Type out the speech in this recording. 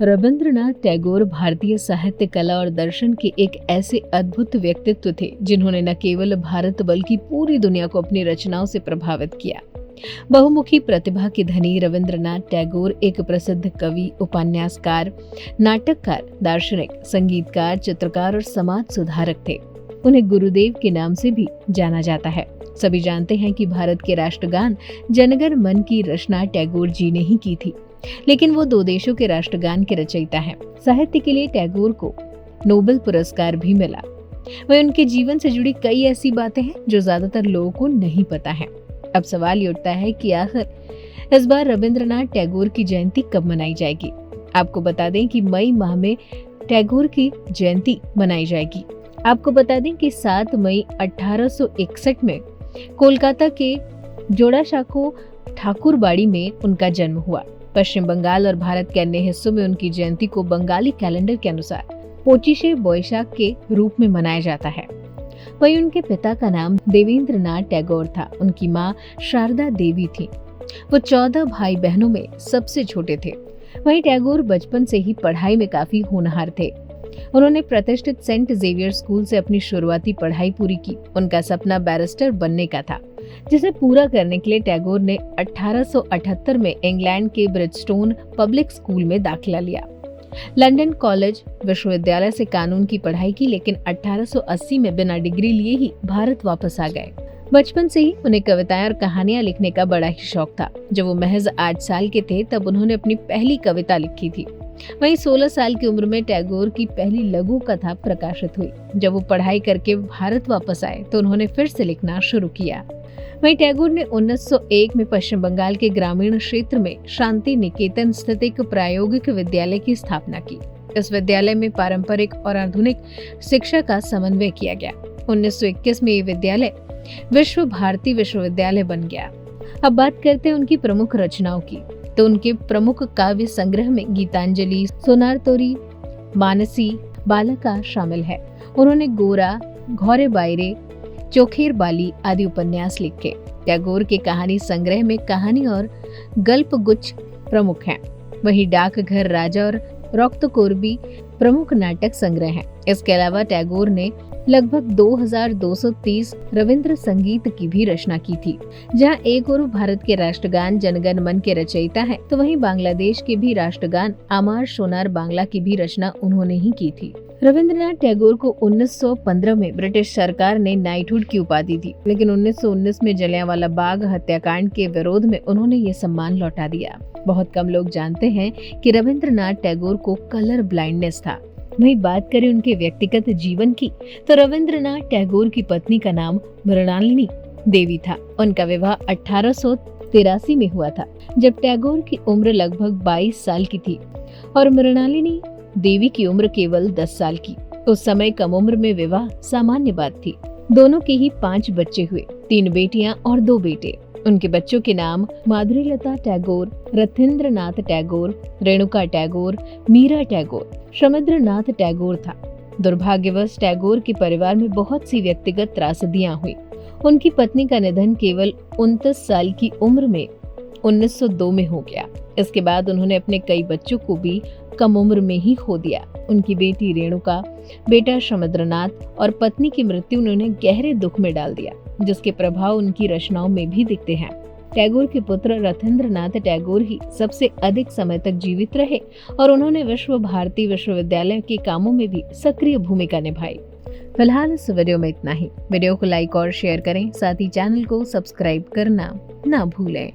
रविंद्रनाथ टैगोर भारतीय साहित्य, कला और दर्शन के एक ऐसे अद्भुत व्यक्तित्व थे जिन्होंने न केवल भारत बल्कि पूरी दुनिया को अपनी रचनाओं से प्रभावित किया। बहुमुखी प्रतिभा के धनी रविंद्रनाथ टैगोर एक प्रसिद्ध कवि, उपन्यासकार, नाटककार, दार्शनिक, संगीतकार, चित्रकार और समाज सुधारक थे। उन्हें गुरुदेव के नाम से भी जाना जाता है। सभी जानते हैं कि भारत के राष्ट्रगान जनगण मन की रचना टैगोर जी ने ही की थी, लेकिन वो दो देशों के राष्ट्रगान के रचयिता हैं। साहित्य के लिए टैगोर को नोबेल पुरस्कार भी मिला। वहीं उनके जीवन से जुड़ी कई ऐसी बातें हैं जो ज्यादातर लोगों को नहीं पता है। अब सवाल ये उठता है कि आखिर इस बार रविंद्रनाथ टैगोर की जयंती कब मनाई जाएगी। आपको बता दें कि मई माह में टैगोर की जयंती मनाई जाएगी। आपको बता दें कि 7 मई 1861 में कोलकाता के जोड़ासांको ठाकुरबाड़ी में उनका जन्म हुआ। पश्चिम बंगाल और भारत के अन्य हिस्सों में उनकी जयंती को बंगाली कैलेंडर के अनुसार पोचिशे बोईशाख के रूप में मनाया जाता है। वहीं उनके पिता का नाम देवेंद्रनाथ टैगोर था। उनकी मां शारदा देवी थी। वो 14 भाई बहनों में सबसे छोटे थे। वहीं टैगोर बचपन से ही पढ़ाई में काफी होनहार थे। उन्होंने प्रतिष्ठित सेंट जेवियर स्कूल से अपनी शुरुआती पढ़ाई पूरी की। उनका सपना बैरिस्टर बनने का था, जिसे पूरा करने के लिए टैगोर ने 1878 में इंग्लैंड के ब्रिजस्टोन पब्लिक स्कूल में दाखिला लिया। लंदन कॉलेज विश्वविद्यालय से कानून की पढ़ाई की, लेकिन 1880 में बिना डिग्री लिए ही भारत वापस आ गए। बचपन से ही उन्हें कविताएं और कहानियां लिखने का बड़ा ही शौक था। जब वो महज 8 साल के थे तब उन्होंने अपनी पहली कविता लिखी थी। वहीं 16 साल की उम्र में टैगोर की पहली लघु कथा प्रकाशित हुई। जब वो पढ़ाई करके भारत वापस आए तो उन्होंने फिर से लिखना शुरू किया। वहीं टैगोर ने 1901 में पश्चिम बंगाल के ग्रामीण क्षेत्र में शांति निकेतन स्थित एक प्रायोगिक विद्यालय की स्थापना की। इस विद्यालय में पारंपरिक और आधुनिक शिक्षा का समन्वय किया गया। 1921 में ये विद्यालय विश्व भारती विश्वविद्यालय बन गया। अब बात करते हैं उनकी प्रमुख रचनाओं की। तो उनके प्रमुख काव्य संग्रह में गीतांजलि, सोनार तोरी, मानसी, बालका शामिल है। उन्होंने गोरा, घोरे बायरे, चोखेर बाली आदि उपन्यास लिखे। टैगोर के कहानी संग्रह में कहानी और गल्प गुच्छ प्रमुख हैं। वहीं डाकघर राजा और रक्तकोरबी प्रमुख नाटक संग्रह हैं। इसके अलावा टैगोर ने लगभग 2230 रविंद्र संगीत की भी रचना की थी। जहां एक ओर भारत के राष्ट्रगान जनगण मन के रचयिता हैं, तो वहीं बांग्लादेश के भी राष्ट्रगान आमार सोनार बांग्ला की भी रचना उन्होंने ही की थी। रविंद्रनाथ टैगोर को 1915 में ब्रिटिश सरकार ने नाइटहुड की उपाधि दी, लेकिन 1919 में जलियांवाला बाग हत्याकांड के विरोध में उन्होंने ये सम्मान लौटा दिया। बहुत कम लोग जानते हैं कि रविंद्रनाथ टैगोर को कलर ब्लाइंडनेस था। वहीं बात करें उनके व्यक्तिगत जीवन की, तो रविंद्रनाथ टैगोर की पत्नी का नाम मृणालिनी देवी था। उनका विवाह 1883 में हुआ था, जब टैगोर की उम्र लगभग 22 साल की थी और मृणालिनी देवी की उम्र केवल 10 साल की। उस समय कम उम्र में विवाह सामान्य बात थी। दोनों के ही 5 बच्चे हुए, 3 बेटियां और 2 बेटे। उनके बच्चों के नाम माधुरीलता टैगोर, रथिंद्रनाथ टैगोर, रेणुका टैगोर, मीरा टैगोर, समुद्रनाथ टैगोर था। दुर्भाग्यवश टैगोर के परिवार में बहुत सी व्यक्तिगत त्रासदियां हुई। उनकी पत्नी का निधन केवल 29 साल की उम्र में 1902 में हो गया। इसके बाद उन्होंने अपने कई बच्चों को भी कम उम्र में ही खो दिया। उनकी बेटी रेणुका, बेटा समुद्रनाथ और पत्नी की मृत्यु ने उन्हें गहरे दुख में डाल दिया, जिसके प्रभाव उनकी रचनाओं में भी दिखते हैं। टैगोर के पुत्र रथिंद्रनाथ टैगोर ही सबसे अधिक समय तक जीवित रहे और उन्होंने विश्व भारती विश्वविद्यालय के कामों में भी सक्रिय भूमिका निभाई। फिलहाल इस वीडियो में इतना ही। वीडियो को लाइक और शेयर करें, साथ ही चैनल को सब्सक्राइब करना ना भूलें।